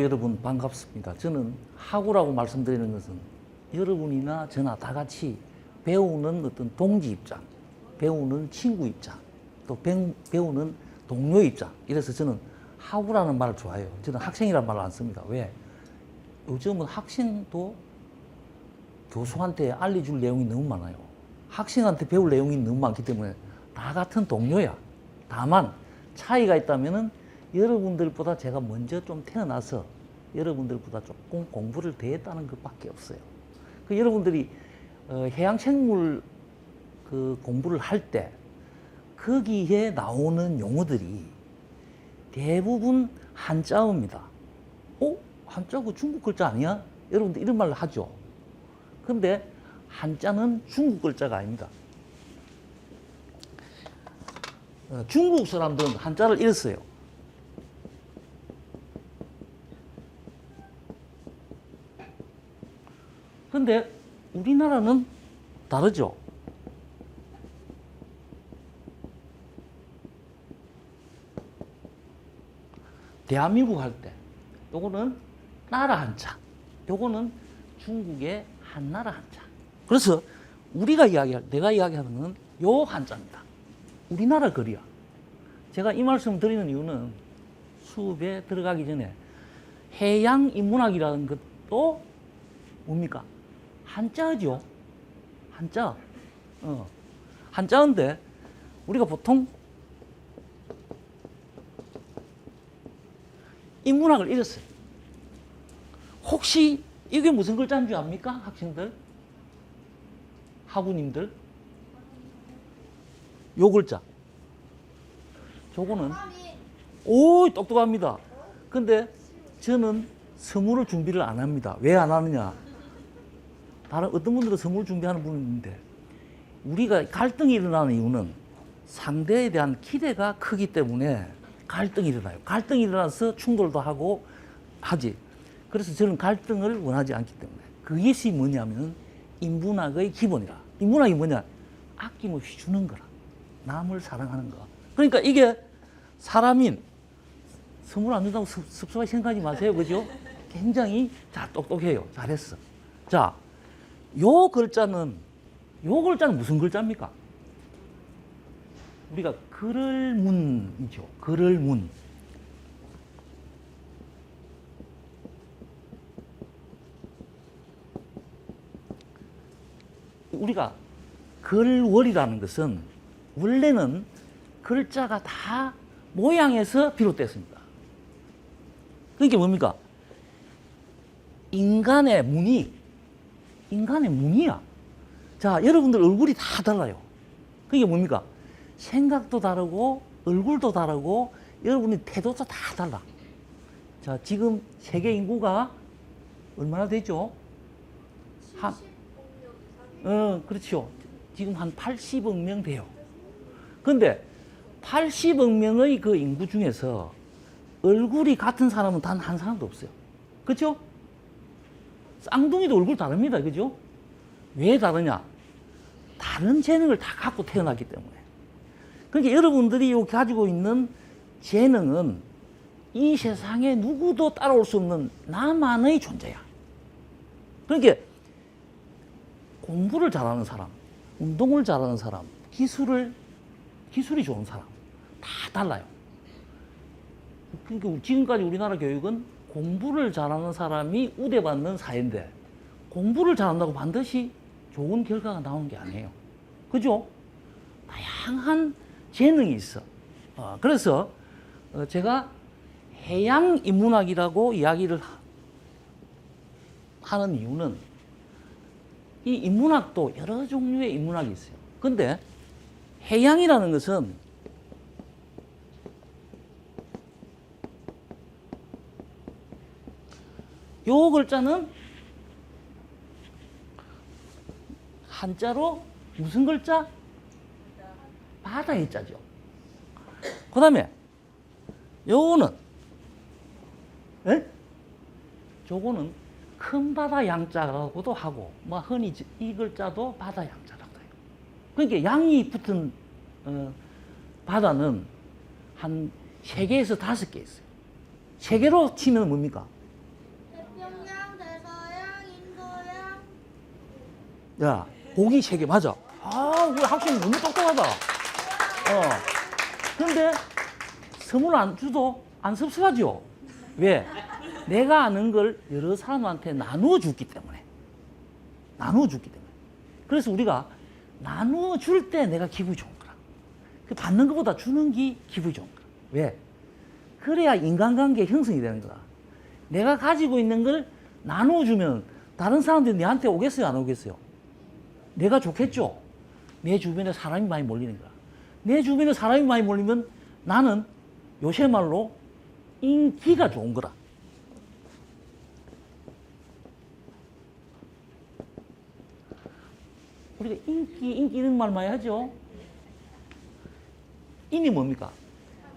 하구 여러분 반갑습니다. 저는 하구라고 말씀드리는 것은 여러분이나 저나 다 같이 배우는 어떤 동지 입장, 배우는 친구 입장, 또 배우는 동료 입장. 이래서 저는 하구라는 말을 좋아해요. 저는 학생이라는 말을 안 씁니다. 왜? 요즘은 학생도 교수한테 알려줄 내용이 너무 많아요. 학생한테 배울 내용이 너무 많기 때문에 다 같은 동료야. 다만 차이가 있다면은 여러분들보다 제가 먼저 좀 태어나서 여러분들보다 조금 공부를 더 했다는 것밖에 없어요. 그 여러분들이 해양생물 그 공부를 할 때 거기에 나오는 용어들이 대부분 한자어입니다. 한자가 중국 글자 아니야? 여러분들 이런 말을 하죠. 근데 한자는 중국 글자가 아닙니다. 중국 사람들은 한자를 이렇게 써요. 근데 우리나라는 다르죠. 대한민국 할 때 요거는 나라 한자, 요거는 중국의 한나라 한자. 그래서 내가 이야기하는 건 요 한자입니다. 우리나라 글이야. 제가 이 말씀 드리는 이유는 수업에 들어가기 전에 해양인문학이라는 것도 뭡니까? 한자죠. 한자. 한자인데 우리가 보통 인문학을 읽었어요. 혹시 이게 무슨 글자인 줄 압니까? 학생들? 학우님들? 요 글자. 저거는 똑똑합니다. 근데 저는 선물을 준비를 안 합니다. 왜 안 하느냐? 다른 어떤 분들은 선물 준비하는 분이 있는데 우리가 갈등이 일어나는 이유는 상대에 대한 기대가 크기 때문에 갈등이 일어나요. 갈등이 일어나서 충돌도 하고 하지. 그래서 저는 갈등을 원하지 않기 때문에 그것이 뭐냐면 인문학의 기본이라. 인문학이 뭐냐? 아낌없이 주는 거라. 남을 사랑하는 거. 그러니까 이게 사람인 선물 안 준다고 섭섭하게 생각하지 마세요. 그죠? 굉장히 똑똑해요. 잘했어. 자, 요 글자는 무슨 글자입니까? 우리가 글을문이죠. 글을문. 우리가 글월이라는 것은 원래는 글자가 다 모양에서 비롯됐습니다. 그게 뭡니까? 인간의 문이야. 자, 여러분들 얼굴이 다 달라요. 그게 뭡니까? 생각도 다르고 얼굴도 다르고 여러분의 태도도 다 달라. 자, 지금 세계 인구가 얼마나 되죠? 그렇죠. 지금 한 80억 명 돼요. 근데 80억 명의 그 인구 중에서 얼굴이 같은 사람은 단 한 사람도 없어요. 그렇죠? 쌍둥이도 얼굴 다릅니다. 그죠? 왜 다르냐? 다른 재능을 다 갖고 태어났기 때문에. 그러니까 여러분들이 가지고 있는 재능은 이 세상에 누구도 따라올 수 없는 나만의 존재야. 그러니까 공부를 잘하는 사람, 운동을 잘하는 사람, 기술이 좋은 사람 다 달라요. 그러니까 지금까지 우리나라 교육은 공부를 잘하는 사람이 우대받는 사회인데 공부를 잘한다고 반드시 좋은 결과가 나오는 게 아니에요. 그죠? 다양한 재능이 있어. 그래서 제가 해양인문학이라고 이야기를 하는 이유는 이 인문학도 여러 종류의 인문학이 있어요. 근데 해양이라는 것은 요 글자는 한자로 무슨 글자? 바다의 자죠. 그 다음에 요거는 저거는 큰 바다 양자라고도 하고 뭐 흔히 이 글자도 바다 양자라고 해요. 그러니까 양이 붙은 바다는 한 3개에서 5개 있어요. 3개로 치면 뭡니까? 야, 보기 3개 맞아. 아, 우리 학생이 너무 똑똑하다. 근데 선물 안 줘도 안 섭섭하죠? 왜? 내가 아는 걸 여러 사람한테 나누어 줬기 때문에. 나누어 줬기 때문에. 그래서 우리가 나누어 줄 때 내가 기분이 좋은 거라. 그 받는 것보다 주는 게 기분이 좋은 거라. 왜? 그래야 인간관계 형성이 되는 거다. 내가 가지고 있는 걸 나누어 주면 다른 사람들이 내한테 오겠어요, 안 오겠어요? 내가 좋겠죠? 내 주변에 사람이 많이 몰리는 거야. 내 주변에 사람이 많이 몰리면 나는 요새 말로 인기가 좋은 거라. 우리가 인기 이런 말 많이 하죠? 인이 뭡니까?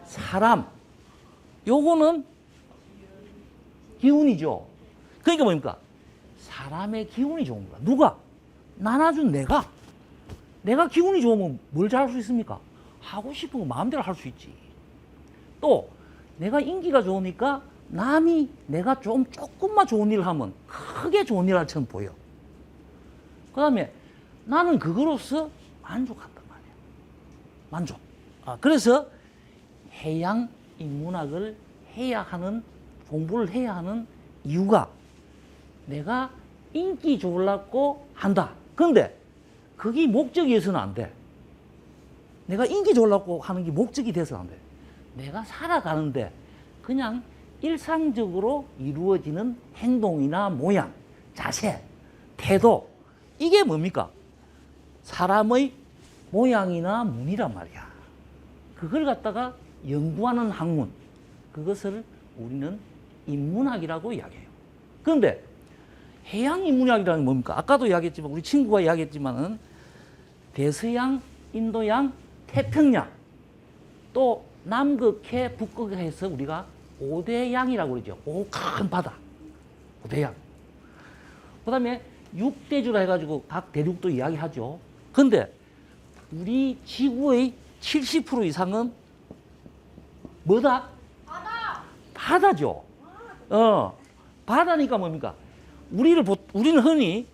사람. 요거는 기운이죠. 그러니까 뭡니까? 사람의 기운이 좋은 거야. 누가? 나눠준 내가. 내가 기운이 좋으면 뭘 잘할 수 있습니까? 하고 싶은 거 마음대로 할 수 있지. 또 내가 인기가 좋으니까 남이 내가 조금만 좋은 일을 하면 크게 좋은 일 할처럼 보여. 그 다음에 나는 그거로서 만족한단 말이야. 만족. 그래서 해양 인문학을 해야 하는, 공부를 해야 하는 이유가 내가 인기 좋으려고 한다. 그런데 그게 목적이어서는 안 돼. 내가 인기 좋으려고 하는 게 목적이 돼서는 안 돼. 내가 살아가는데 그냥 일상적으로 이루어지는 행동이나 모양, 자세, 태도, 이게 뭡니까? 사람의 모양이나 문이란 말이야. 그걸 갖다가 연구하는 학문, 그것을 우리는 인문학이라고 이야기해요. 그런데 해양 인문학이라는 게 뭡니까? 아까도 이야기했지만, 우리 친구가 이야기했지만은 대서양, 인도양, 태평양, 또 남극해, 북극해 해서 우리가 5대 양이라고 그러죠. 큰 바다. 5대 양. 그 다음에 6대주라 해가지고 각 대륙도 이야기하죠. 근데 우리 지구의 70% 이상은 뭐다? 바다. 바다죠. 바다니까 뭡니까? 우리는 흔히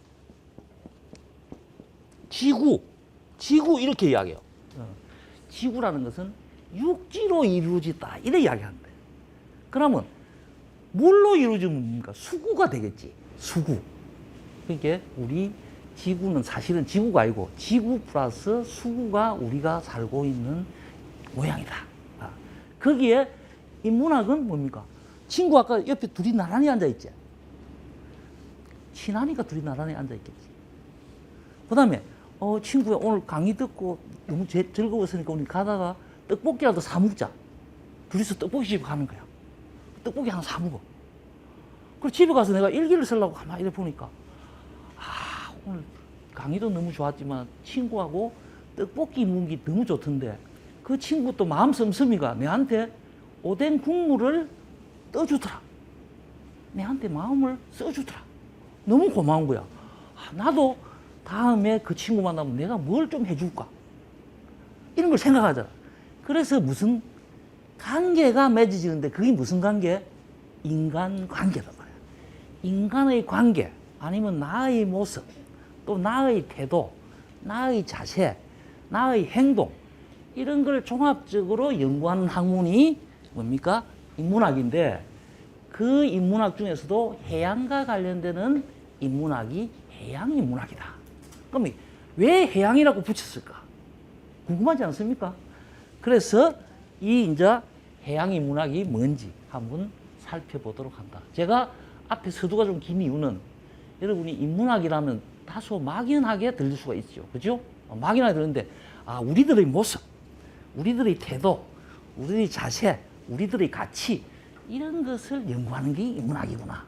지구 이렇게 이야기해요. 지구라는 것은 육지로 이루어졌다, 이래 이야기하는데. 그러면 뭘로 이루어지면 뭡니까? 수구가 되겠지. 수구. 그러니까 우리 지구는 사실은 지구가 아니고 지구 플러스 수구가 우리가 살고 있는 모양이다. 거기에 인문학은 뭡니까? 친구 아까 옆에 둘이 나란히 앉아있지. 친하니까 둘이 나란히 앉아있겠지. 그 다음에 친구야 오늘 강의 듣고 너무 즐거웠으니까 우리 가다가 떡볶이라도 사 먹자. 둘이서 떡볶이집 가는 거야. 떡볶이 하나 사 먹어. 그리고 집에 가서 내가 일기를 쓰려고 가만히 이렇게 보니까 오늘 강의도 너무 좋았지만 친구하고 떡볶이 먹는 게 너무 좋던데 그 친구 또 마음 씀씀이가 내한테 오뎅 국물을 떠주더라. 내한테 마음을 써주더라. 너무 고마운 거야. 나도 다음에 그 친구 만나면 내가 뭘 좀 해줄까? 이런 걸 생각하잖아. 그래서 무슨 관계가 맺어지는데 그게 무슨 관계? 인간관계란 말이야. 인간의 관계 아니면 나의 모습, 또 나의 태도, 나의 자세, 나의 행동, 이런 걸 종합적으로 연구하는 학문이 뭡니까? 인문학인데 그 인문학 중에서도 해양과 관련되는 인문학이 해양인문학이다. 그럼 왜 해양이라고 붙였을까? 궁금하지 않습니까? 그래서 이 이제 해양인문학이 뭔지 한번 살펴보도록 한다. 제가 앞에 서두가 좀 긴 이유는 여러분이 인문학이라면 다소 막연하게 들릴 수가 있죠. 그죠? 막연하게 들리는데 우리들의 모습, 우리들의 태도, 우리들의 자세, 우리들의 가치, 이런 것을 연구하는 게 인문학이구나.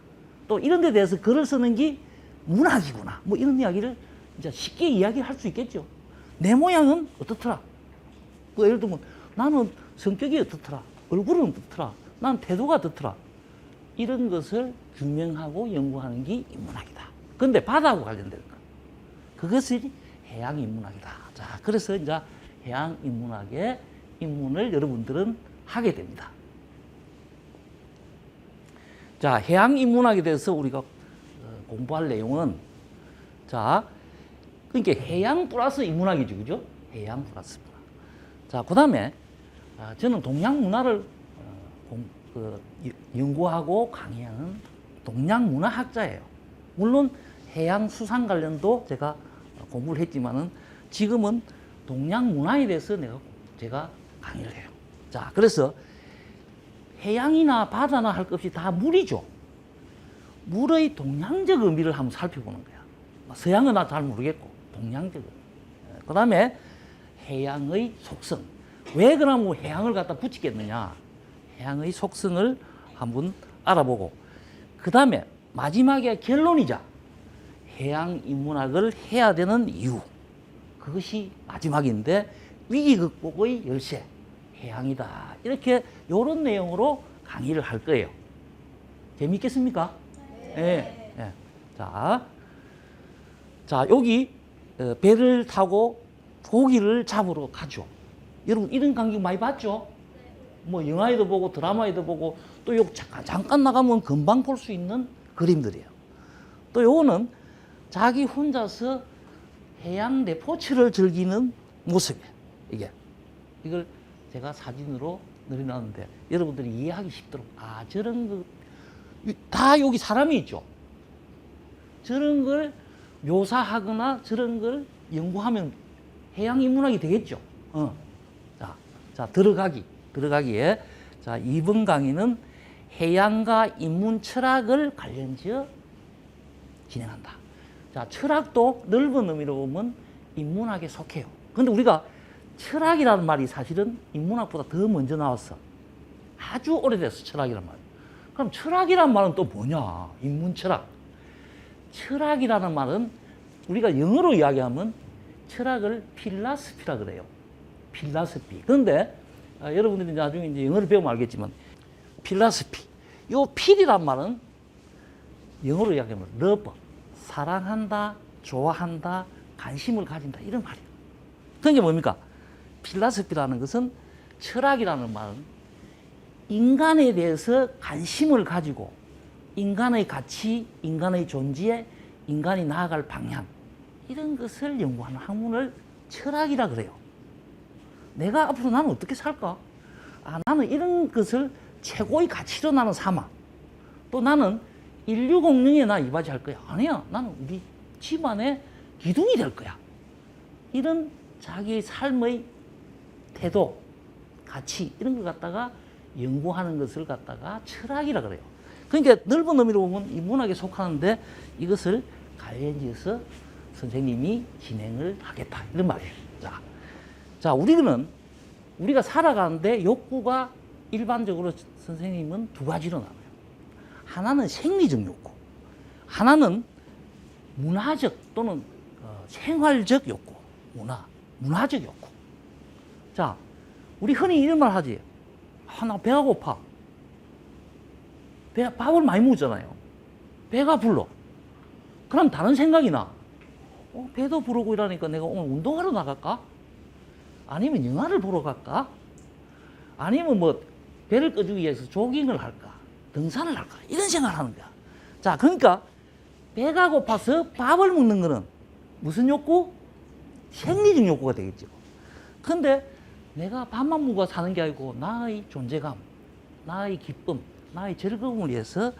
또 이런 데 대해서 글을 쓰는 게 문학이구나. 뭐 이런 이야기를 이제 쉽게 이야기할 수 있겠죠. 내 모양은 어떻더라? 뭐 예를 들면 나는 성격이 어떻더라? 얼굴은 어떻더라? 난 태도가 어떻더라? 이런 것을 규명하고 연구하는 게 인문학이다. 그런데 바다하고 관련된 것. 그것이 해양인문학이다. 자, 그래서 이제 해양인문학의 입문을 여러분들은 하게 됩니다. 자, 해양인문학에 대해서 우리가 공부할 내용은 자, 그러니까 해양 플러스 인문학이죠, 그죠? 해양 플러스 문화. 자, 그 다음에 저는 동양 문화를 연구하고 강의하는 동양 문화학자예요. 물론 해양 수산 관련도 제가 공부를 했지만은 지금은 동양 문화에 대해서 제가 강의를 해요. 자, 그래서 해양이나 바다나 할 것 없이 다 물이죠. 물의 동양적 의미를 한번 살펴보는 거야. 서양은 나 잘 모르겠고 동양적 의미. 그 다음에 해양의 속성. 왜 그러면 해양을 갖다 붙이겠느냐. 해양의 속성을 한번 알아보고 그 다음에 마지막에 결론이자 해양 인문학을 해야 되는 이유. 그것이 마지막인데 위기 극복의 열쇠. 해양이다. 이렇게 이런 내용으로 강의를 할 거예요. 재밌겠습니까? 네. 네. 자, 여기 배를 타고 고기를 잡으러 가죠. 여러분 이런 광경 많이 봤죠? 뭐 영화에도 보고 드라마에도 보고 또 요 잠깐 나가면 금방 볼 수 있는 그림들이에요. 또 요거는 자기 혼자서 해양 레포츠를 즐기는 모습이에요. 이걸 제가 사진으로 넣어놨는데 여러분들이 이해하기 쉽도록 저런 다 여기 사람이 있죠. 저런 걸 묘사하거나 저런 걸 연구하면 해양 인문학이 되겠죠. 자, 들어가기에 자, 이번 강의는 해양과 인문 철학을 관련지어 진행한다. 자, 철학도 넓은 의미로 보면 인문학에 속해요. 근데 우리가 철학이라는 말이 사실은 인문학보다 더 먼저 나왔어. 아주 오래됐어, 철학이라는 말. 그럼 철학이라는 말은 또 뭐냐? 인문철학. 철학이라는 말은 우리가 영어로 이야기하면 철학을 필라스피라 그래요. 필라스피. 그런데 여러분들이 나중에 이제 영어를 배우면 알겠지만 필라스피. 요 필이란 말은 영어로 이야기하면 러브. 사랑한다, 좋아한다, 관심을 가진다 이런 말이에요. 그게 뭡니까? 필라스피라는 것은 철학이라는 말은 인간에 대해서 관심을 가지고 인간의 가치, 인간의 존재, 인간이 나아갈 방향 이런 것을 연구하는 학문을 철학이라 그래요. 내가 앞으로 나는 어떻게 살까? 나는 이런 것을 최고의 가치로 나는 삼아. 또 나는 인류 공룡에 나 이바지할 거야. 아니야. 나는 우리 집안의 기둥이 될 거야. 이런 자기 삶의 태도, 가치 이런 걸 갖다가 연구하는 것을 갖다가 철학이라 그래요. 그러니까 넓은 의미로 보면 인문학에 속하는데 이것을 관련지어서 선생님이 진행을 하겠다 이런 말이에요. 자, 우리가 살아가는데 욕구가 일반적으로 선생님은 두 가지로 나와요. 하나는 생리적 욕구, 하나는 문화적 또는 생활적 욕구, 문화적 욕구. 자, 우리 흔히 이런 말 하지. 나 배가 고파. 밥을 많이 먹었잖아요. 배가 불러. 그럼 다른 생각이 나. 배도 부르고 이러니까 내가 오늘 운동하러 나갈까? 아니면 영화를 보러 갈까? 아니면 뭐 배를 꺼주기 위해서 조깅을 할까? 등산을 할까? 이런 생각을 하는 거야. 자, 그러니까 배가 고파서 밥을 먹는 거는 무슨 욕구? 생리적 욕구가 되겠죠. 근데 내가 밥만 먹고 사는 게 아니고 나의 존재감, 나의 기쁨, 나의 즐거움을 위해서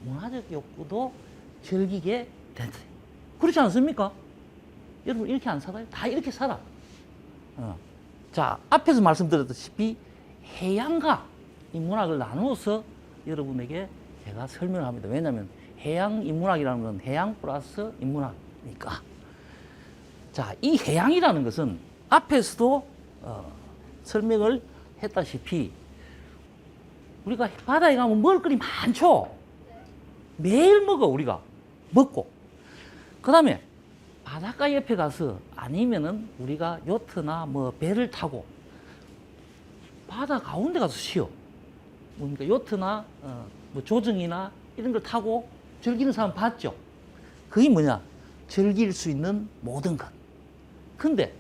문화적 욕구도 즐기게 된다. 그렇지 않습니까? 여러분 이렇게 안 살아요? 다 이렇게 살아. 자, 앞에서 말씀드렸다시피 해양과 인문학을 나누어서 여러분에게 제가 설명을 합니다. 왜냐하면 해양 인문학이라는 건 해양 플러스 인문학이니까. 자, 이 해양이라는 것은 앞에서도 설명을 했다시피 우리가 바다에 가면 먹을 거리 많죠. 매일 먹어 우리가 먹고. 그 다음에 바닷가 옆에 가서 아니면은 우리가 요트나 뭐 배를 타고 바다 가운데 가서 쉬어. 그러니까 요트나 뭐 조정이나 이런 걸 타고 즐기는 사람 봤죠. 그게 뭐냐? 즐길 수 있는 모든 것. 근데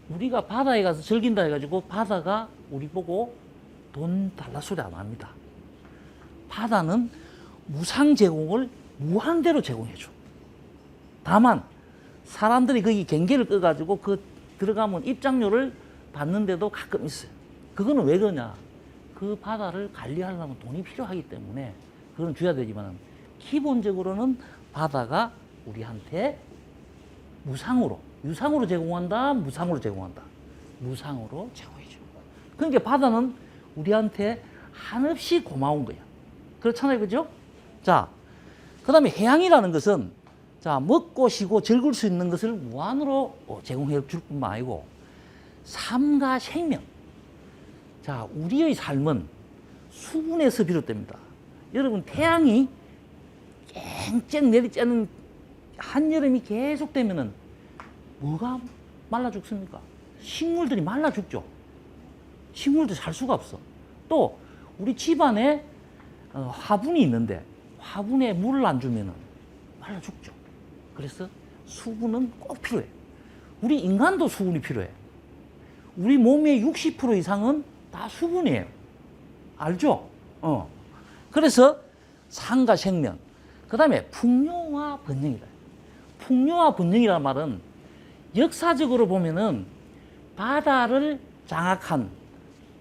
우리가 바다에 가서 즐긴다 해가지고 바다가 우리 보고 돈 달라 소리 안 합니다. 바다는 무상 제공을 무한대로 제공해줘. 다만 사람들이 거기 경계를 꺼가지고 그 들어가면 입장료를 받는데도 가끔 있어요. 그거는 왜 그러냐? 그 바다를 관리하려면 돈이 필요하기 때문에 그건 줘야 되지만 기본적으로는 바다가 우리한테 무상으로, 유상으로 제공한다, 무상으로 제공한다. 무상으로 제공해줘. 그러니까 바다는 우리한테 한없이 고마운 거야. 그렇잖아요, 그죠? 자, 그 다음에 해양이라는 것은 자, 먹고 쉬고 즐길 수 있는 것을 무한으로 제공해 줄 뿐만 아니고 삶과 생명. 자, 우리의 삶은 수분에서 비롯됩니다. 여러분, 태양이 쨍쨍 내리쬐는 한여름이 계속되면은 뭐가 말라 죽습니까? 식물들이 말라 죽죠. 식물들이 살 수가 없어. 또 우리 집안에 화분이 있는데 화분에 물을 안 주면은 말라 죽죠. 그래서 수분은 꼭 필요해. 우리 인간도 수분이 필요해. 우리 몸의 60% 이상은 다 수분이에요. 알죠? 그래서 산과 생명. 그 다음에 풍요와 번영이다. 풍요와 번영이라는 말은 역사적으로 보면은 바다를 장악한,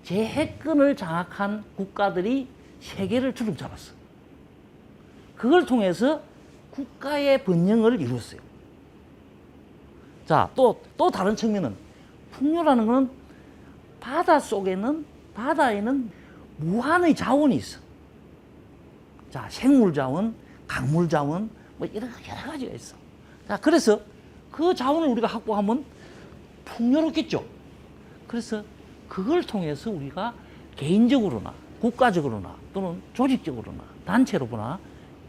제해권을 장악한 국가들이 세계를 주름잡았어. 그걸 통해서 국가의 번영을 이루었어요. 자, 또 다른 측면은 풍요라는 것은 바다 속에는, 바다에는 무한의 자원이 있어. 자, 생물 자원, 강물 자원, 뭐 여러 가지가 있어. 자, 그래서 그 자원을 우리가 확보하면 풍요롭겠죠. 그래서 그걸 통해서 우리가 개인적으로나 국가적으로나 또는 조직적으로나 단체로나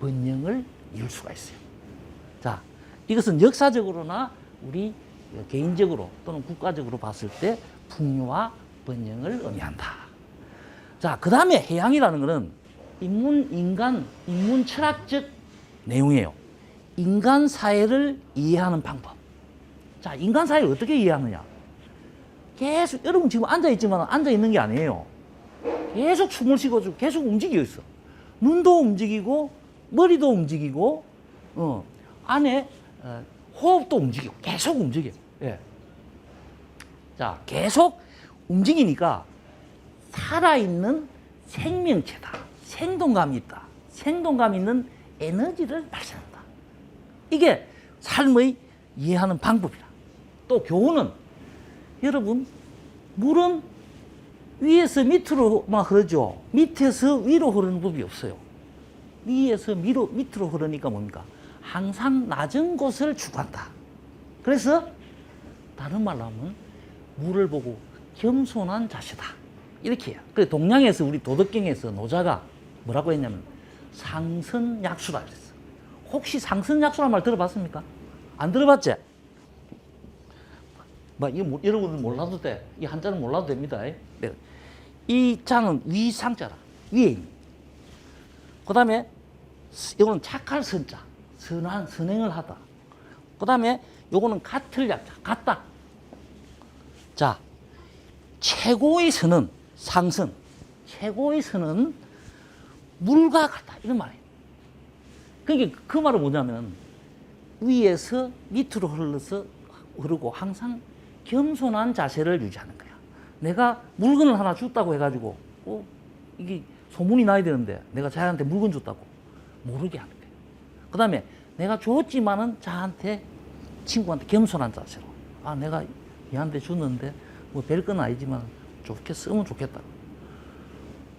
번영을 이룰 수가 있어요. 자, 이것은 역사적으로나 우리 개인적으로 또는 국가적으로 봤을 때 풍요와 번영을 의미한다. 자, 그 다음에 해양이라는 것은 인문 철학적 내용이에요. 인간 사회를 이해하는 방법. 자, 인간 사회를 어떻게 이해하느냐? 계속, 여러분 지금 앉아있지만 앉아있는 게 아니에요. 계속 숨을 쉬고 계속 움직이고 있어. 눈도 움직이고, 머리도 움직이고, 안에 호흡도 움직이고, 계속 움직여. 예. 자, 계속 움직이니까 살아있는 생명체다. 생동감이 있다. 생동감 있는 에너지를 발산한다. 이게 삶의 이해하는 방법이다. 또 교훈은 여러분, 물은 위에서 밑으로만 흐르죠. 밑에서 위로 흐르는 법이 없어요. 위에서 밑으로 흐르니까 뭡니까? 항상 낮은 곳을 추구한다. 그래서 다른 말로 하면 물을 보고 겸손한 자세다. 이렇게 해요. 그래서 동양에서 우리 도덕경에서 노자가 뭐라고 했냐면 상선약수라 그랬어. 혹시 상선약수라는 말 들어봤습니까? 안 들어봤지? 이거 여러분들 몰라도 돼. 이 한자는 몰라도 됩니다. 네. 이 장은 위상자라. 위에 있는. 그 다음에 이거는 착할 선자. 선행을 하다. 그 다음에 요거는 같을 약자. 같다. 자, 최고의 선은 상선. 최고의 선은 물과 같다. 이런 말이에요. 그러니까 그 말은 뭐냐면 위에서 밑으로 흐르고 항상 겸손한 자세를 유지하는 거야. 내가 물건을 하나 줬다고 해가지고 이게 소문이 나야 되는데 내가 자기한테 물건 줬다고 모르게 하는 거야. 그 다음에 내가 줬지만은 자한테 친구한테 겸손한 자세로 내가 얘한테 줬는데 뭐 별건 아니지만 쓰면 좋겠다.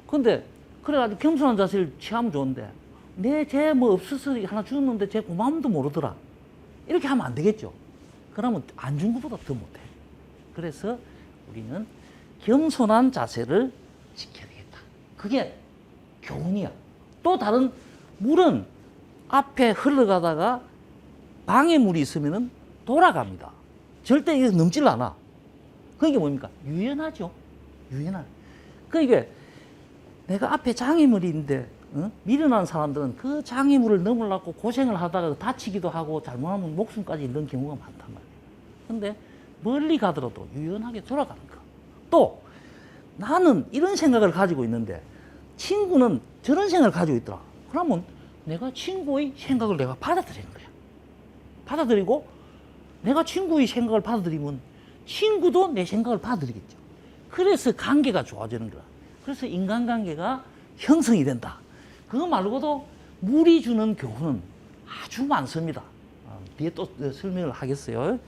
근데 그래가지고 겸손한 자세를 취하면 좋은데 쟤 뭐 없어서 하나 줬는데 쟤 고마움도 모르더라. 이렇게 하면 안 되겠죠. 그러면 안 준 것보다 더 못해. 그래서 우리는 겸손한 자세를 지켜야 되겠다. 그게 교훈이야. 또 다른 물은 앞에 흘러가다가 방해물이 있으면 돌아갑니다. 절대 이게 넘질 않아. 그게 뭡니까? 유연하죠. 유연한. 그러니까 내가 앞에 장애물이 있는데 미련한 사람들은 그 장애물을 넘으려고 고생을 하다가 다치기도 하고 잘못하면 목숨까지 잃는 경우가 많단 말이에요. 근데 멀리 가더라도 유연하게 돌아가는 거. 또 나는 이런 생각을 가지고 있는데 친구는 저런 생각을 가지고 있더라. 그러면 내가 친구의 생각을 내가 받아들이는 거야. 받아들이고 내가 친구의 생각을 받아들이면 친구도 내 생각을 받아들이겠죠. 그래서 관계가 좋아지는 거야. 그래서 인간관계가 형성이 된다. 그거 말고도 물이 주는 교훈은 아주 많습니다. 뒤에 또 설명을 하겠어요.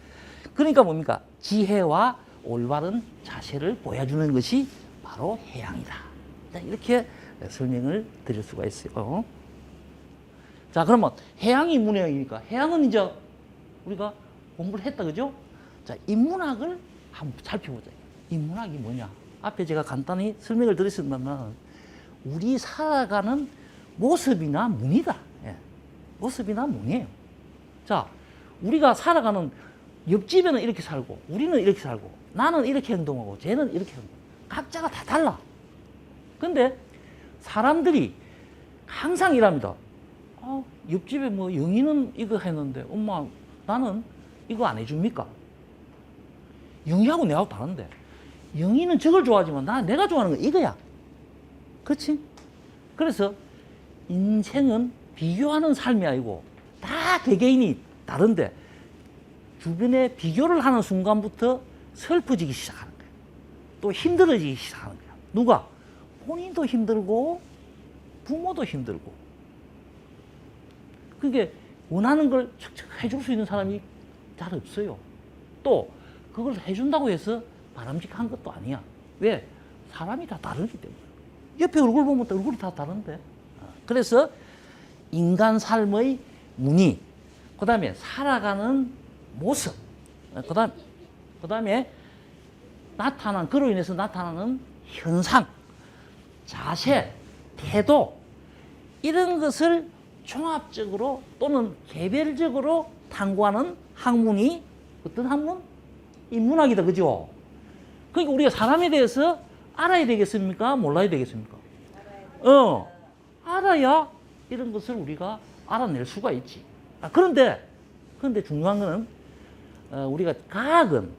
그러니까 뭡니까? 지혜와 올바른 자세를 보여주는 것이 바로 해양이다. 이렇게 설명을 드릴 수가 있어요. 자, 그러면 해양이 인문학이니까 해양은 이제 우리가 공부를 했다, 그죠? 자, 인문학을 한번 살펴보자. 인문학이 뭐냐? 앞에 제가 간단히 설명을 드렸습니다만 우리 살아가는 모습이나 문이다. 예. 모습이나 문이에요. 자, 우리가 살아가는 옆집에는 이렇게 살고 우리는 이렇게 살고 나는 이렇게 행동하고 쟤는 이렇게 행동하고 각자가 다 달라. 근데 사람들이 항상 이랍니다. 옆집에 뭐 영희는 이거 했는데 엄마 나는 이거 안 해줍니까? 영희하고 내하고 다른데 영희는 저걸 좋아하지만 내가 좋아하는 건 이거야. 그렇지? 그래서 인생은 비교하는 삶이 아니고 다 개개인이 다른데 주변에 비교를 하는 순간부터 슬퍼지기 시작하는 거야. 또 힘들어지기 시작하는 거야. 누가? 본인도 힘들고 부모도 힘들고. 그게 원하는 걸 척척 해줄 수 있는 사람이 잘 없어요. 또 그걸 해준다고 해서 바람직한 것도 아니야. 왜? 사람이 다 다르기 때문에. 옆에 얼굴 보면 또 얼굴이 다 다른데. 그래서 인간 삶의 무늬, 그 다음에 살아가는 모습, 그 다음에 그로 인해서 나타나는 현상, 자세, 태도, 이런 것을 종합적으로 또는 개별적으로 탐구하는 학문이 어떤 학문? 인문학이다, 그죠? 그러니까 우리가 사람에 대해서 알아야 되겠습니까? 몰라야 되겠습니까? 알아야 이런 것을 우리가 알아낼 수가 있지. 그런데 중요한 거는 우리가 과학은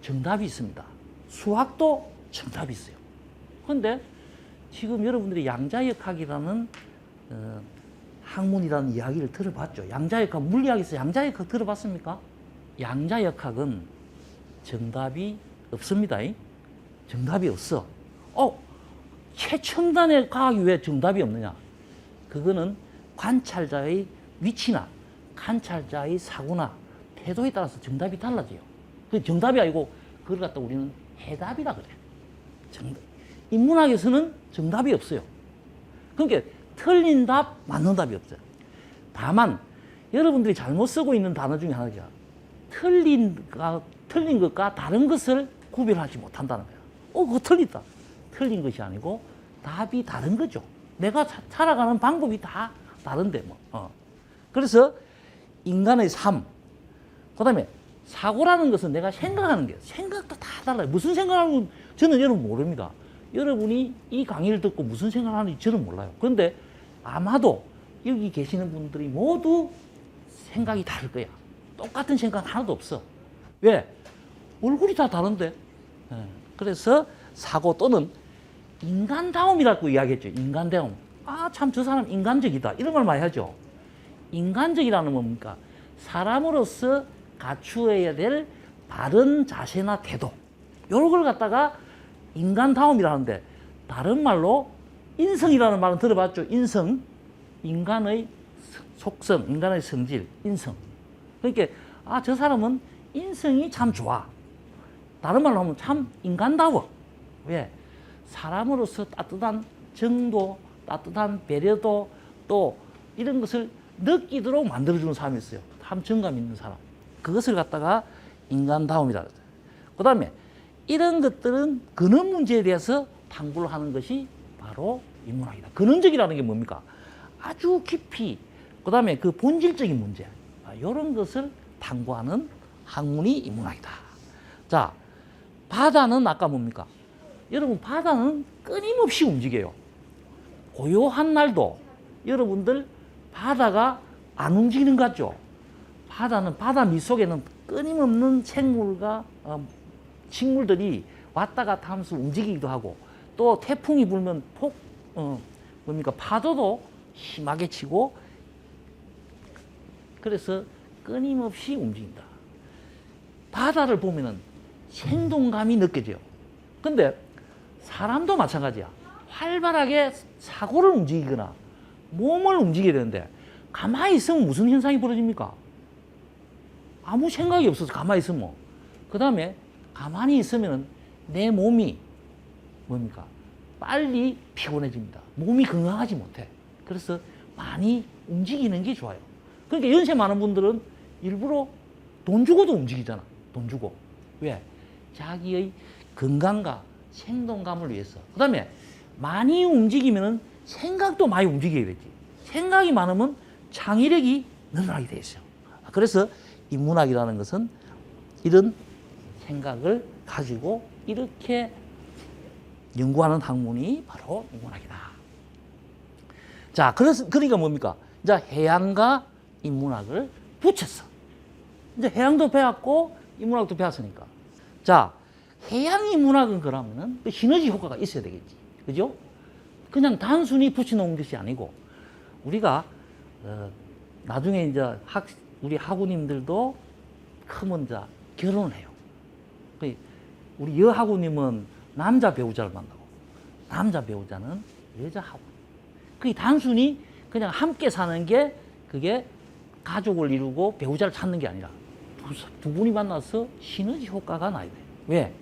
정답이 있습니다. 수학도 정답이 있어요. 그런데 지금 여러분들이 양자역학이라는 학문이라는 이야기를 들어봤죠. 양자역학, 물리학에서 양자역학 들어봤습니까? 양자역학은 정답이 없습니다. 정답이 없어. 최첨단의 과학이 왜 정답이 없느냐? 그거는 관찰자의 위치나 관찰자의 사고나 태도에 따라서 정답이 달라져요. 그 정답이 아니고 그걸 갖다 우리는 해답이라 그래. 인문학에서는 정답이 없어요. 그러니까 틀린 답, 맞는 답이 없어요. 다만 여러분들이 잘못 쓰고 있는 단어 중에 하나가 틀린 것과 다른 것을 구별하지 못한다는 거야. 그거 틀리다. 틀린 것이 아니고 답이 다른 거죠. 내가 살아가는 방법이 다 다른데 뭐. 그래서 인간의 삶, 그 다음에 사고라는 것은 내가 생각하는 게 생각도 다 달라요. 무슨 생각하는 저는 여러분 모릅니다. 여러분이 이 강의를 듣고 무슨 생각을 하는지 저는 몰라요. 그런데 아마도 여기 계시는 분들이 모두 생각이 다를 거야. 똑같은 생각 하나도 없어. 왜? 얼굴이 다 다른데. 그래서 사고 또는 인간다움이라고 이야기했죠. 인간다움. 참 저 사람 인간적이다. 이런 걸 많이 하죠. 인간적이라는 건 뭡니까? 사람으로서 갖추어야 될 바른 자세나 태도. 이런 걸 갖다가 인간다움이라는데 다른 말로 인성이라는 말은 들어봤죠? 인성. 인간의 속성, 인간의 성질, 인성. 그러니까 저 사람은 인성이 참 좋아. 다른 말로 하면 참 인간다워. 왜? 사람으로서 따뜻한 정도, 따뜻한 배려도 또 이런 것을 느끼도록 만들어주는 사람이 있어요. 참 정감 있는 사람. 그것을 갖다가 인간다움이라 그러죠. 그 다음에 이런 것들은 근원 문제에 대해서 탐구를 하는 것이 바로 인문학이다. 근원적이라는 게 뭡니까? 아주 깊이, 그 다음에 그 본질적인 문제, 이런 것을 탐구하는 학문이 인문학이다. 자, 바다는 아까 뭡니까? 여러분, 바다는 끊임없이 움직여요. 고요한 날도 여러분들 바다가 안 움직이는 것 같죠? 바다 밑속에는 끊임없는 식물들이 왔다 갔다 하면서 움직이기도 하고, 또 태풍이 불면 파도도 심하게 치고, 그래서 끊임없이 움직인다. 바다를 보면은 생동감이 느껴져요. 근데 사람도 마찬가지야. 활발하게 사고를 움직이거나 몸을 움직여야 되는데 가만히 있으면 무슨 현상이 벌어집니까? 아무 생각이 없어서 가만히 있으면. 그 다음에 가만히 있으면 내 몸이 뭡니까? 빨리 피곤해집니다. 몸이 건강하지 못해. 그래서 많이 움직이는 게 좋아요. 그러니까 연세 많은 분들은 일부러 돈 주고도 움직이잖아. 돈 주고. 왜? 자기의 건강과 생동감을 위해서. 그 다음에 많이 움직이면 생각도 많이 움직여야 되지. 생각이 많으면 창의력이 늘어나게 돼 있어요. 그래서 인문학이라는 것은 이런 생각을 가지고 이렇게 연구하는 학문이 바로 인문학이다. 자, 그러니까 뭡니까? 이제 해양과 인문학을 붙였어. 이제 해양도 배웠고 인문학도 배웠으니까. 자, 해양 인문학은 그러면은 그 시너지 효과가 있어야 되겠지. 그죠? 그냥 단순히 붙여놓은 것이 아니고 우리가 나중에 이제 우리 학우님들도 크면 이제 결혼을 해요. 우리 여학우님은 남자 배우자를 만나고 남자 배우자는 여자 학우. 그게 단순히 그냥 함께 사는 게 그게 가족을 이루고 배우자를 찾는 게 아니라 두 분이 만나서 시너지 효과가 나야 돼. 왜?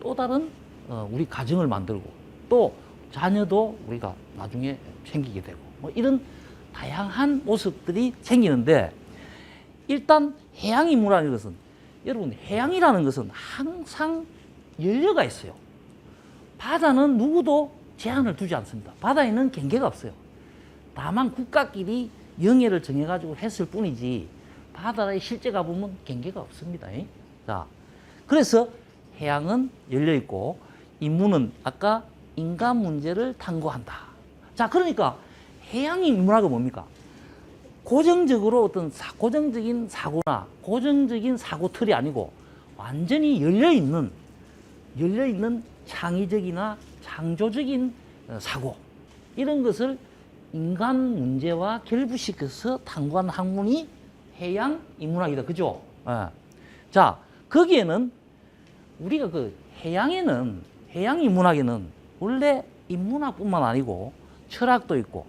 또 다른 우리 가정을 만들고 또 자녀도 우리가 나중에 생기게 되고 뭐 이런 다양한 모습들이 생기는데 일단 해양인문학이라는 것은 여러분 해양이라는 것은 항상 연료가 있어요. 바다는 누구도 제한을 두지 않습니다. 바다에는 경계가 없어요. 다만 국가끼리 영해를 정해가지고 했을 뿐이지 바다에 실제 가보면 경계가 없습니다. 자, 그래서 해양은 열려있고 인문은 아까 인간 문제를 탐구한다. 자, 그러니까 해양 인문학은 뭡니까? 고정적으로 고정적인 사고나 고정적인 사고 틀이 아니고 완전히 열려있는 창의적이나 창조적인 사고 이런 것을 인간 문제와 결부시켜서 탐구하는 학문이 해양 인문학이다. 그죠? 예. 자, 거기에는 우리가 해양 인문학에는 원래 인문학뿐만 아니고 철학도 있고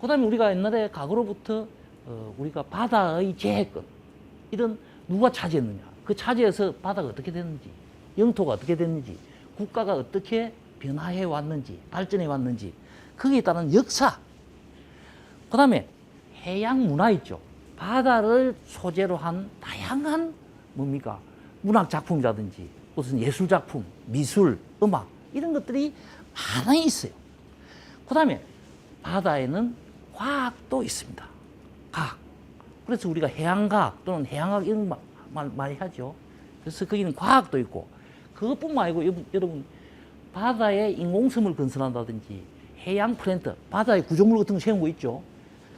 그 다음에 우리가 옛날에 과거로부터 우리가 바다의 제해권 이런 누가 차지했느냐 그 차지해서 바다가 어떻게 됐는지 영토가 어떻게 됐는지 국가가 어떻게 변화해 왔는지 발전해 왔는지 거기에 따른 역사 그 다음에 해양 문화 있죠. 바다를 소재로 한 다양한 뭡니까 문학 작품이라든지 무슨 예술 작품 미술 음악 이런 것들이 많이 있어요. 그 다음에 바다에는 과학도 있습니다. 과학. 그래서 우리가 해양과학 또는 해양학 이런 말 많이 하죠. 그래서 거기는 과학도 있고 그것뿐만 아니고 여러분 바다에 인공섬을 건설한다든지 해양 플랜트 바다에 구조물 같은 거 세운 거 있죠.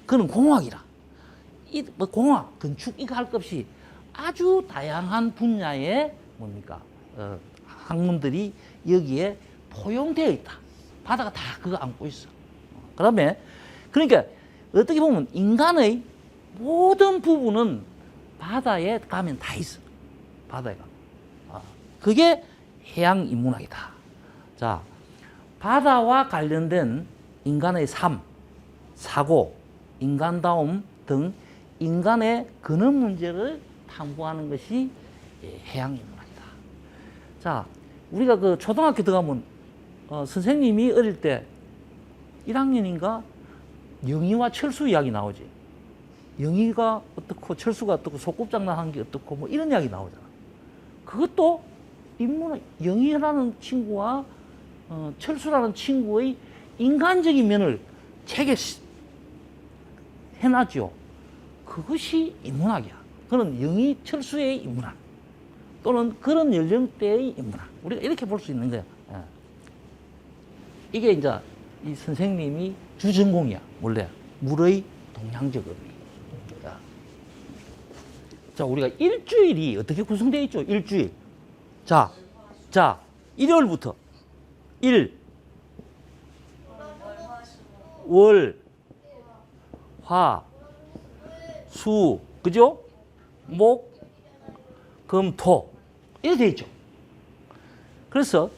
그거는 공학이라. 뭐 공학, 건축 이거 할 것 없이 아주 다양한 분야의 뭡니까 학문들이 여기에 포용되어 있다. 바다가 다 그거 안고 있어. 그다음에 그러니까 어떻게 보면 인간의 모든 부분은 바다에 가면 다 있어. 바다에 가면. 그게 해양 인문학이다. 자, 바다와 관련된 인간의 삶, 사고, 인간다움 등 인간의 근원 문제를 탐구하는 것이 해양 인문학이다. 자, 우리가 그 초등학교 들어가면 선생님이 어릴 때 1학년인가 영희와 철수 이야기 나오지. 영희가 어떻고 철수가 어떻고 소꿉장난한 게 어떻고 뭐 이런 이야기 나오잖아. 그것도 인문학 영희라는 친구와 철수라는 친구의 인간적인 면을 책에 해놨죠. 그것이 인문학이야. 그런 영희 철수의 인문학 또는 그런 연령대의 인문학 우리가 이렇게 볼 수 있는 거야. 이게 이제 이 선생님이 주전공이야. 원래 물의 동양적 의미. 자, 우리가 일주일이 어떻게 구성되어 있죠? 일주일. 자, 일요일부터 일, 월, 화, 수, 그죠? 목, 금, 토 이렇게 돼 있죠. 그래서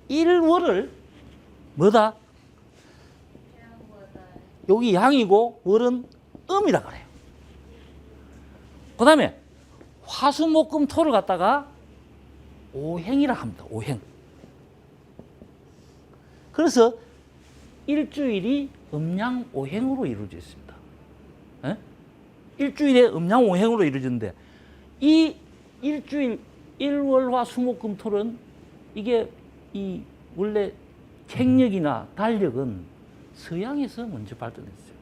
일월을 뭐다? 여기 양이고 월은 음이라 그래요. 그 다음에 화수목금토를 갖다가 오행이라 합니다. 오행. 그래서 일주일이 음양오행으로 이루어져 있습니다. 에? 일주일에 음양오행으로 이루어지는데 이 일주일 일월화 수목금토는 이게 이 원래 책력이나 달력은 서양에서 먼저 발전했어요.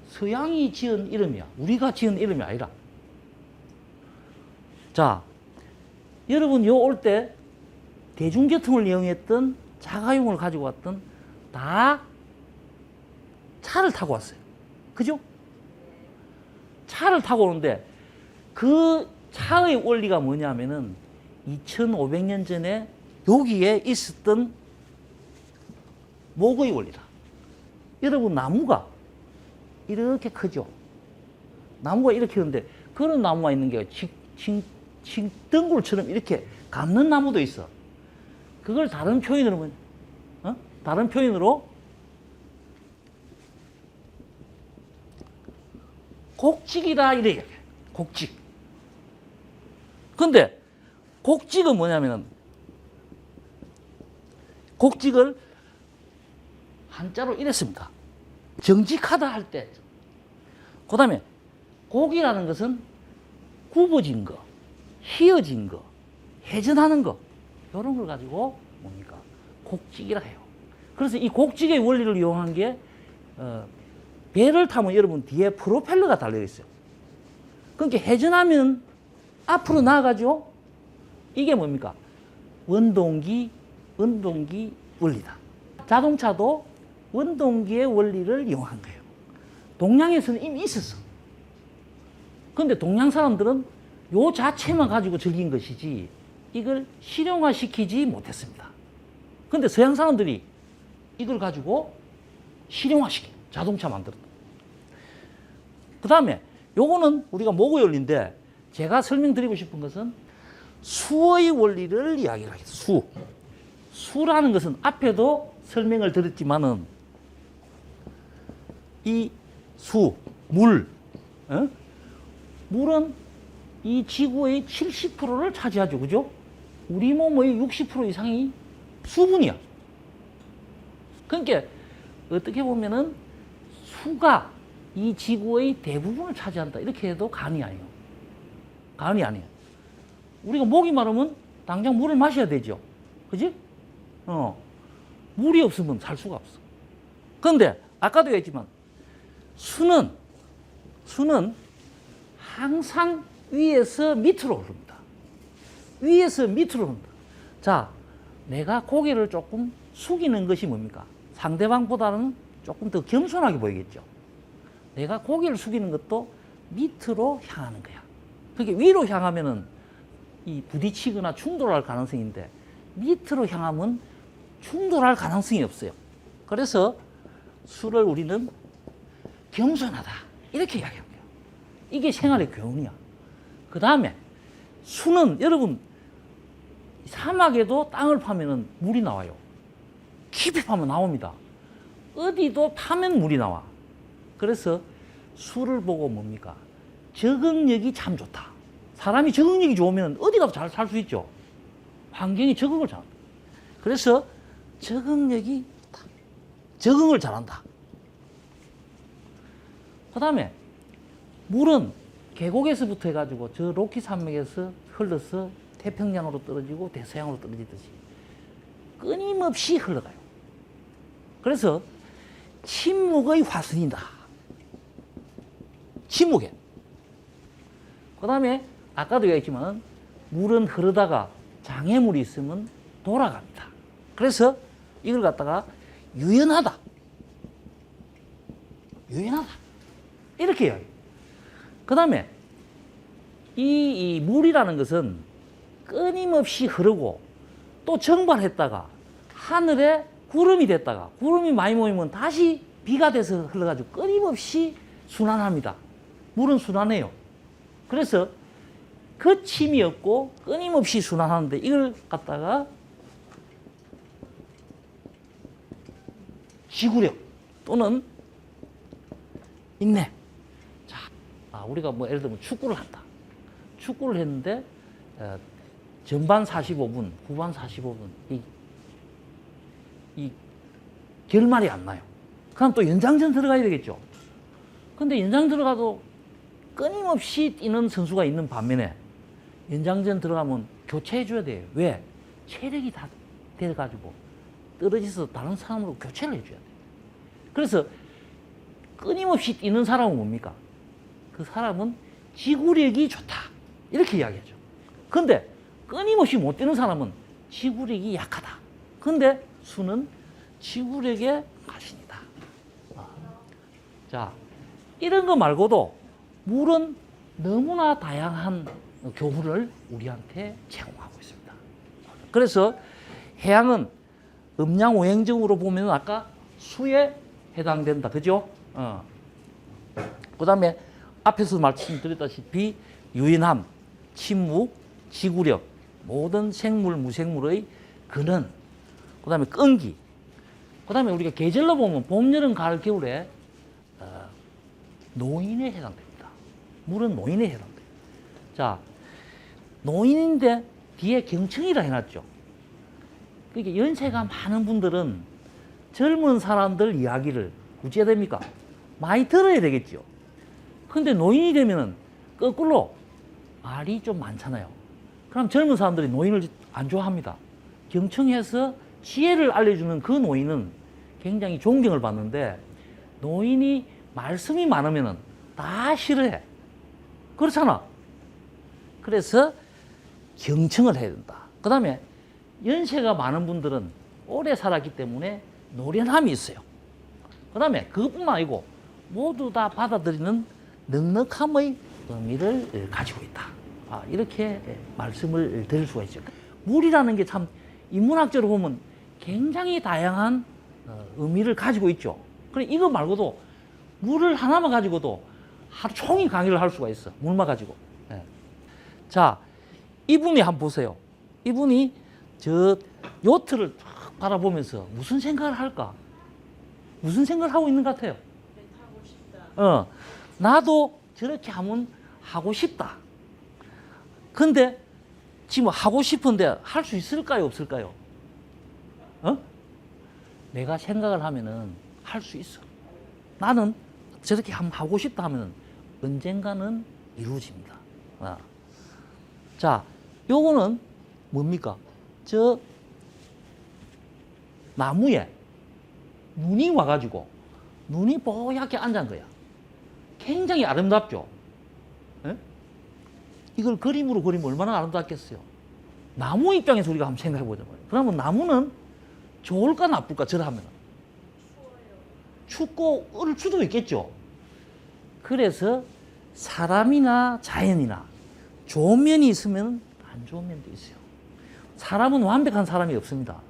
서양이 지은 이름이야. 우리가 지은 이름이 아니라. 자, 여러분 요 올 때 대중교통을 이용했던 자가용을 가지고 왔던 다 차를 타고 왔어요. 그죠? 차를 타고 오는데 그 차의 원리가 뭐냐면은 2500년 전에 여기에 있었던 목의 원리다. 여러분 나무가 이렇게 크죠? 나무가 이렇게 크는데 그런 나무가 있는 게 덩굴처럼 이렇게 감는 나무도 있어. 그걸 다른 표현으로 뭐, 다른 표현으로 곡직이다 이래요. 곡직. 근데 곡직은 뭐냐면은 곡직을 한자로 이랬습니다. 정직하다 할 때. 그 다음에 곡이라는 것은 굽어진 거, 휘어진 거, 회전하는 거 이런 걸 가지고 뭡니까? 곡직이라 해요. 그래서 이 곡직의 원리를 이용한 게 배를 타면 여러분 뒤에 프로펠러가 달려 있어요. 그러니까 회전하면 앞으로 나아가죠. 이게 뭡니까? 원동기 원리다. 자동차도 원동기의 원리를 이용한 거예요. 동양에서는 이미 있었어. 그런데 동양 사람들은 요 자체만 가지고 즐긴 것이지 이걸 실용화시키지 못했습니다. 그런데 서양 사람들이 이걸 가지고 실용화시켜 자동차 만들었다. 그 다음에 요거는 우리가 목의 원리인데 제가 설명드리고 싶은 것은 수의 원리를 이야기를 하겠습니다. 수라는 것은 앞에도 설명을 드렸지만은 이 수, 물, 물은 이 지구의 70%를 차지하죠. 그죠? 우리 몸의 60% 이상이 수분이야. 그러니까 어떻게 보면은 수가 이 지구의 대부분을 차지한다. 이렇게 해도 간이 아니에요. 간이 아니에요. 우리가 목이 마르면 당장 물을 마셔야 되죠. 그지? 물이 없으면 살 수가 없어. 그런데 아까도 얘기했지만 수는 항상 위에서 밑으로 흐릅니다. 위에서 밑으로 흐릅니다. 자, 내가 고개를 조금 숙이는 것이 뭡니까? 상대방보다는 조금 더 겸손하게 보이겠죠. 내가 고개를 숙이는 것도 밑으로 향하는 거야. 그러니까 위로 향하면은 이 부딪히거나 충돌할 가능성인데 밑으로 향하면 충돌할 가능성이 없어요. 그래서 수를 우리는 겸손하다 이렇게 이야기합니다. 이게 생활의 교훈이야. 그 다음에 수는 여러분 사막에도 땅을 파면은 물이 나와요. 깊이 파면 나옵니다. 어디도 파면 물이 나와. 그래서 수를 보고 뭡니까? 적응력이 참 좋다. 사람이 적응력이 좋으면 어디 가도 잘 살 수 있죠. 환경이 적응을 잘한다. 그래서 적응력이 적응을 잘한다. 그 다음에 물은 계곡에서부터 해가지고 저 로키 산맥에서 흘러서 태평양으로 떨어지고 대서양으로 떨어지듯이 끊임없이 흘러가요. 그래서 침묵의 화순이다. 침묵에. 그 다음에 아까도 얘기했지만 물은 흐르다가 장애물이 있으면 돌아갑니다. 그래서 이걸 갖다가 유연하다. 유연하다. 이렇게 이야기해요. 그 다음에 이 물이라는 것은 끊임없이 흐르고 또 정발했다가 하늘에 구름이 됐다가 구름이 많이 모이면 다시 비가 돼서 흘러가지고 끊임없이 순환합니다. 물은 순환해요. 그래서 거침이 없고 끊임없이 순환하는데 이걸 갖다가 지구력 또는 인내. 자, 우리가 뭐 예를 들면 축구를 한다. 축구를 했는데 전반 45분, 후반 45분 이 결말이 안 나요. 그럼 또 연장전 들어가야 되겠죠. 근데 연장 들어가도 끊임없이 뛰는 선수가 있는 반면에 연장전 들어가면 교체해 줘야 돼요. 왜? 체력이 다 돼가지고 떨어져서 다른 사람으로 교체를 해줘야 돼요. 그래서 끊임없이 뛰는 사람은 뭡니까? 그 사람은 지구력이 좋다. 이렇게 이야기하죠. 근데 끊임없이 못 뛰는 사람은 지구력이 약하다. 근데 수는 지구력의 가신이다. 자, 이런 거 말고도 물은 너무나 다양한 교훈을 우리한테 제공하고 있습니다. 그래서 해양은 음양오행적으로 보면 아까 수에 해당된다. 그죠? 그 다음에 앞에서 말씀드렸다시피 유인함, 침묵, 지구력, 모든 생물, 무생물의 근원, 그 다음에 끈기, 그 다음에 우리가 계절로 보면 봄, 여름, 가을, 겨울에 노인에 해당됩니다. 물은 노인에 해당돼요. 자, 노인인데 뒤에 경청이라 해놨죠. 그러니까 연세가 많은 분들은 젊은 사람들 이야기를 어찌해야 됩니까? 많이 들어야 되겠죠. 근데 노인이 되면은 거꾸로 말이 좀 많잖아요. 그럼 젊은 사람들이 노인을 안 좋아합니다. 경청해서 지혜를 알려주는 그 노인은 굉장히 존경을 받는데 노인이 말씀이 많으면은 다 싫어해. 그렇잖아. 그래서 경청을 해야 된다. 그 다음에 연세가 많은 분들은 오래 살았기 때문에 노련함이 있어요. 그 다음에 그것뿐만 아니고 모두 다 받아들이는 넉넉함의 의미를 가지고 있다. 이렇게 말씀을 드릴 수가 있죠. 물이라는 게 참 인문학적으로 보면 굉장히 다양한 의미를 가지고 있죠. 그래 이거 말고도 물을 하나만 가지고도 하루 종일 강의를 할 수가 있어. 물만 가지고. 자, 이분이 한번 보세요. 이분이 저 요트를 쫙 바라보면서 무슨 생각을 할까? 무슨 생각을 하고 있는 것 같아요? 하고 싶다. 나도 저렇게 하면 하고 싶다. 근데 지금 하고 싶은데 할 수 있을까요? 없을까요? 내가 생각을 하면은 할 수 있어. 나는 저렇게 한번 하고 싶다 하면은 언젠가는 이루어집니다. 자, 요거는 뭡니까? 저 나무에 눈이 와가지고 눈이 뽀얗게 앉은 거야. 굉장히 아름답죠? 에? 이걸 그림으로 그리면 얼마나 아름답겠어요? 나무 입장에서 우리가 한번 생각해 보자. 그러면 나무는 좋을까 나쁠까? 저러면 춥고 얼을 수도 있겠죠. 그래서 사람이나 자연이나 좋은 면이 있으면 안 좋은 면도 있어요. 사람은 완벽한 사람이 없습니다.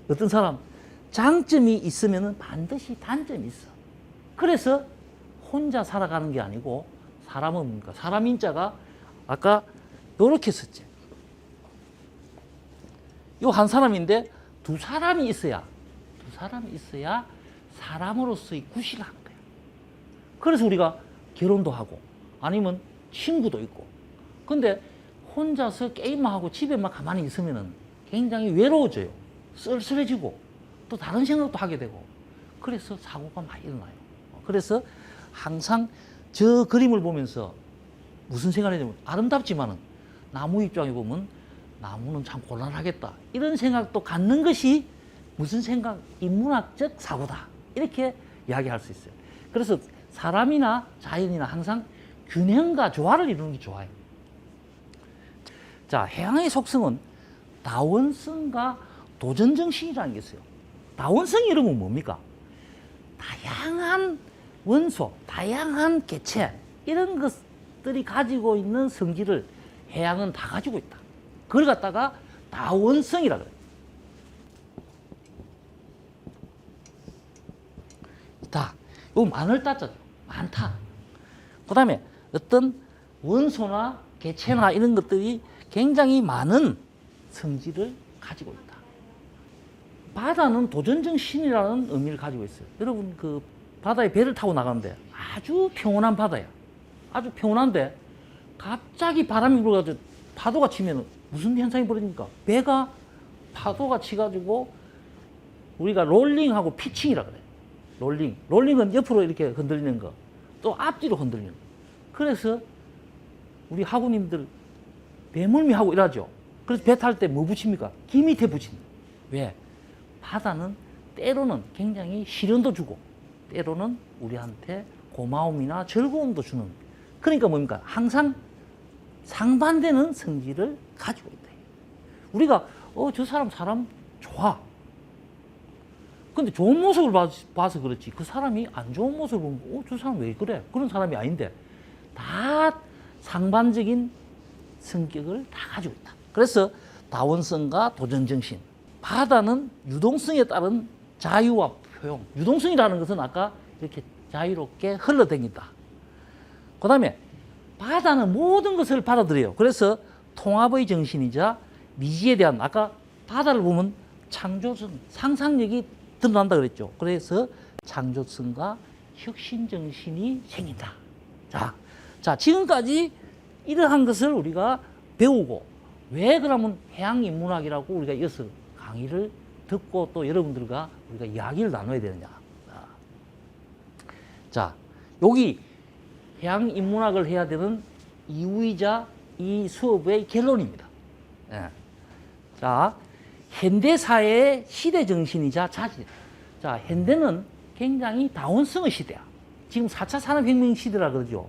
어떤 사람 장점이 있으면 반드시 단점이 있어. 그래서 혼자 살아가는 게 아니고 사람은 뭡니까? 사람 인자가 아까 요렇게 썼지. 요 한 사람인데 두 사람이 있어야 사람으로서의 구실을 하는 거야. 그래서 우리가 결혼도 하고 아니면 친구도 있고. 근데 혼자서 게임만 하고 집에만 가만히 있으면은 굉장히 외로워져요. 쓸쓸해지고 또 다른 생각도 하게 되고. 그래서 사고가 많이 일어나요. 그래서 항상 저 그림을 보면서 무슨 생각을 하냐면 아름답지만은 나무 입장에 보면 나무는 참 곤란하겠다. 이런 생각도 갖는 것이 무슨 생각? 인문학적 사고다. 이렇게 이야기할 수 있어요. 그래서 사람이나 자연이나 항상 균형과 조화를 이루는 게 좋아요. 자, 해양의 속성은 다원성과 도전정신이라는 게 있어요. 다원성이 이러면 뭡니까? 다양한 원소, 다양한 개체 이런 것들이 가지고 있는 성질을 해양은 다 가지고 있다. 그걸 갖다가 다원성이라 그래요. 다. 이거 많을 따죠. 많다. 그 다음에 어떤 원소나 개체나 이런 것들이 굉장히 많은 성질을 가지고 있다. 바다는 도전정신이라는 의미를 가지고 있어요. 여러분 그 바다에 배를 타고 나가는데 아주 평온한 바다야. 아주 평온한데 갑자기 바람이 불어가지고 파도가 치면 무슨 현상이 벌어집니까? 배가 파도가 치가지고 우리가 롤링하고 피칭이라 그래. 롤링은 옆으로 이렇게 흔들리는 거, 또 앞뒤로 흔들리는 거. 그래서 우리 학우님들 배멀미하고 이러죠. 그래서 배 탈 때 뭐 붙입니까? 기 밑에 붙인다. 왜? 바다는 때로는 굉장히 시련도 주고 때로는 우리한테 고마움이나 즐거움도 주는, 그러니까 뭡니까? 항상 상반되는 성질을 가지고 있다. 우리가 저 사람 좋아. 근데 좋은 모습을 봐서 그렇지 그 사람이 안 좋은 모습을 보면 저 사람 왜 그래? 그런 사람이 아닌데 다 상반적인 성격을 다 가지고 있다. 그래서 다원성과 도전정신. 바다는 유동성에 따른 자유와 포용. 유동성이라는 것은 아까 이렇게 자유롭게 흘러다닌다. 그 다음에 바다는 모든 것을 받아들여요. 그래서 통합의 정신이자 미지에 대한, 아까 바다를 보면 창조성, 상상력이 드러난다 그랬죠. 그래서 창조성과 혁신 정신이 생긴다. 자, 지금까지 이러한 것을 우리가 배우고, 왜 그러면 해양인문학이라고 우리가 이어서 강의를 듣고 또 여러분들과 우리가 이야기를 나눠야 되느냐. 자, 여기 해양인문학을 해야 되는 이유이자 이 수업의 결론입니다. 예. 자, 현대사회의 시대정신이자 자질. 자, 현대는 굉장히 다원성의 시대야. 지금 4차 산업혁명 시대라 그러죠.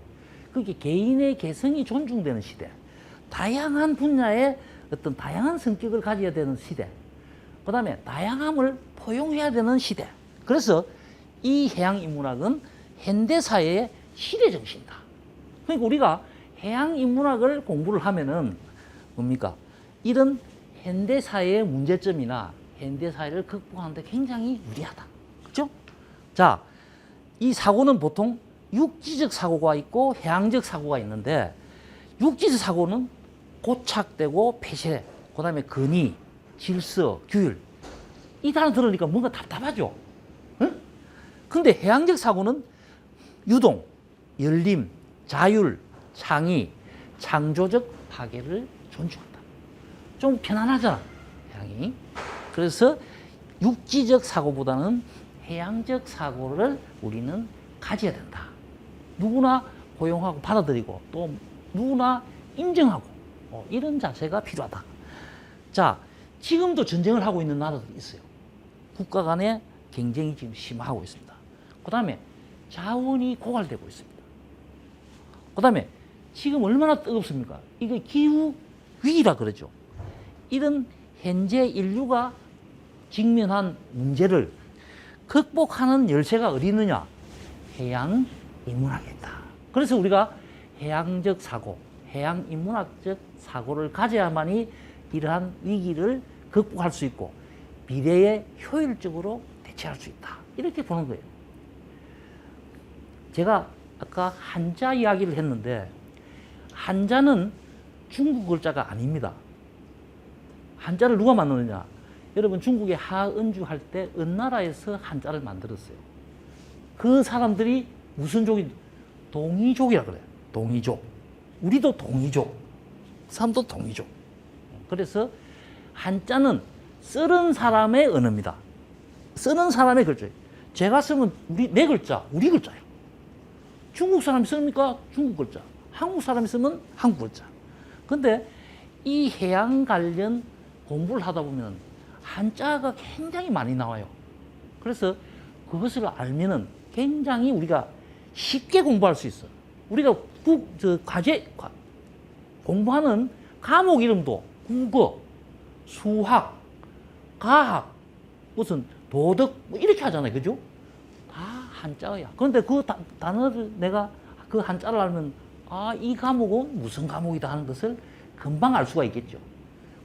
그게 개인의 개성이 존중되는 시대. 다양한 분야의 어떤 다양한 성격을 가져야 되는 시대. 그 다음에 다양함을 포용해야 되는 시대. 그래서 이 해양인문학은 현대사회의 시대정신이다. 그러니까 우리가 해양인문학을 공부를 하면은 뭡니까? 이런 현대사회의 문제점이나 현대사회를 극복하는데 굉장히 유리하다. 그렇죠? 자, 이 사고는 보통 육지적 사고가 있고 해양적 사고가 있는데, 육지적 사고는 고착되고 폐쇄, 그 다음에 근위, 질서, 규율. 이 단어 들으니까 뭔가 답답하죠? 응? 근데 해양적 사고는 유동, 열림, 자율, 창의, 창조적 파괴를 존중한다. 좀 편안하잖아, 해양이. 그래서 육지적 사고보다는 해양적 사고를 우리는 가져야 된다. 누구나 고용하고 받아들이고 또 누구나 인정하고 이런 자세가 필요하다. 자, 지금도 전쟁을 하고 있는 나라들이 있어요. 국가 간의 경쟁이 지금 심화하고 있습니다. 그 다음에 자원이 고갈되고 있습니다. 그 다음에 지금 얼마나 뜨겁습니까? 이게 기후 위기라 그러죠. 이런 현재 인류가 직면한 문제를 극복하는 열쇠가 어디 있느냐? 해양 인문학에 있다. 그래서 우리가 해양적 사고, 해양 인문학적 사고를 가져야만이 이러한 위기를 극복할 수 있고 미래에 효율적으로 대처할 수 있다. 이렇게 보는 거예요. 제가 아까 한자 이야기를 했는데, 한자는 중국 글자가 아닙니다. 한자를 누가 만드느냐? 여러분, 중국의 하은주 할 때 은나라에서 한자를 만들었어요. 그 사람들이 무슨 족이? 동이족이라 그래요. 동이족. 우리도 동이족. 사람도 동이족. 그래서 한자는 쓰는 사람의 언어입니다. 쓰는 사람의 글자예요. 제가 쓰면 내 글자, 우리 글자예요. 중국 사람이 씁니까? 중국 글자. 한국 사람이 쓰면 한국 글자. 근데 이 해양 관련 공부를 하다 보면 한자가 굉장히 많이 나와요. 그래서 그것을 알면은 굉장히 우리가 쉽게 공부할 수 있어요. 우리가 공부하는 과목 이름도 국어, 수학, 과학, 무슨 도덕 뭐 이렇게 하잖아요. 그죠? 다 한자야. 그런데 그 단어를 내가 그 한자를 알면 이 과목은 무슨 과목이다 하는 것을 금방 알 수가 있겠죠.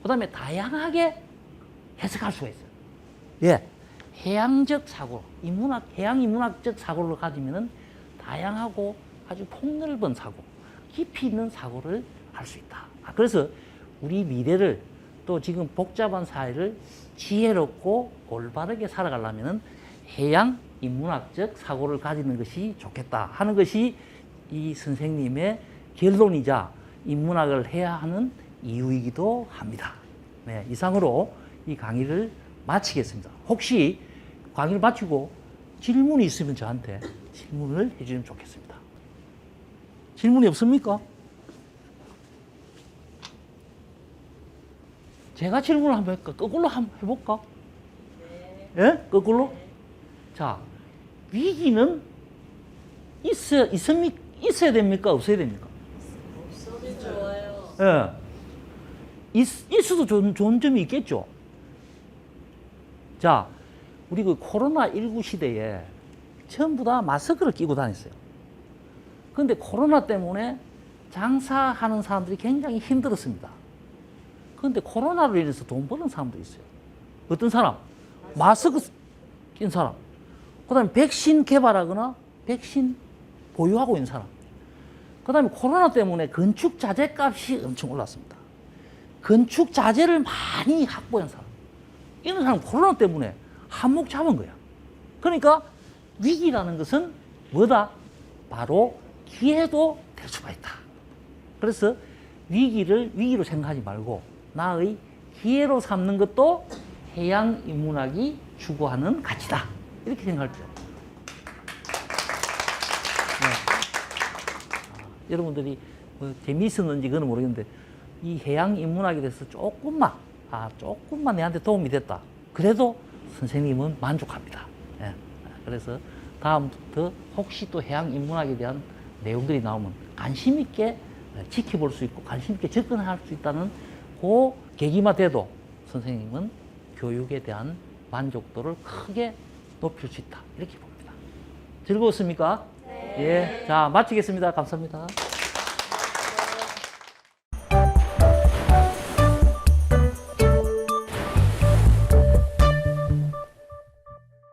그 다음에 다양하게 해석할 수가 있어요. 예. 해양적 사고, 해양 인문학적 사고를 가지면은 다양하고 아주 폭넓은 사고, 깊이 있는 사고를 할 수 있다. 그래서 우리 미래를 또 지금 복잡한 사회를 지혜롭고 올바르게 살아가려면 해양 인문학적 사고를 가지는 것이 좋겠다 하는 것이 이 선생님의 결론이자 인문학을 해야 하는 이유이기도 합니다. 네, 이상으로 이 강의를 마치겠습니다. 혹시 강의를 마치고 질문이 있으면 저한테 질문을 해주시면 좋겠습니다. 질문이 없습니까? 제가 질문을 한번 할까? 거꾸로 한번 해볼까? 네. 예? 거꾸로? 자, 위기는 있어야 됩니까? 없어야 됩니까? 없어도 좋아요. 예. 있어도 좋은 점이 있겠죠? 자, 우리 그 코로나19 시대에 전부 다 마스크를 끼고 다녔어요. 그런데 코로나 때문에 장사하는 사람들이 굉장히 힘들었습니다. 그런데 코로나로 인해서 돈 버는 사람도 있어요. 어떤 사람? 마스크 낀 사람. 그 다음에 백신 개발하거나 백신 보유하고 있는 사람. 그 다음에 코로나 때문에 건축 자재 값이 엄청 올랐습니다. 건축 자재를 많이 확보한 사람. 이런 사람 코로나 때문에 한몫 잡은 거야. 그러니까 위기라는 것은 뭐다? 바로 기회도 될 수가 있다. 그래서 위기를 위기로 생각하지 말고 나의 기회로 삼는 것도 해양 인문학이 추구하는 가치다. 이렇게 생각할게요. 네. 여러분들이 뭐 재미있었는지 그건 모르겠는데 이 해양 인문학에 대해서 조금만 내한테 도움이 됐다. 그래도 선생님은 만족합니다. 예. 그래서 다음부터 혹시 또 해양 인문학에 대한 내용들이 나오면 관심 있게 지켜볼 수 있고 관심 있게 접근할 수 있다는 그 계기만 돼도 선생님은 교육에 대한 만족도를 크게 높일 수 있다. 이렇게 봅니다. 즐거웠습니까? 네. 예. 자, 마치겠습니다. 감사합니다.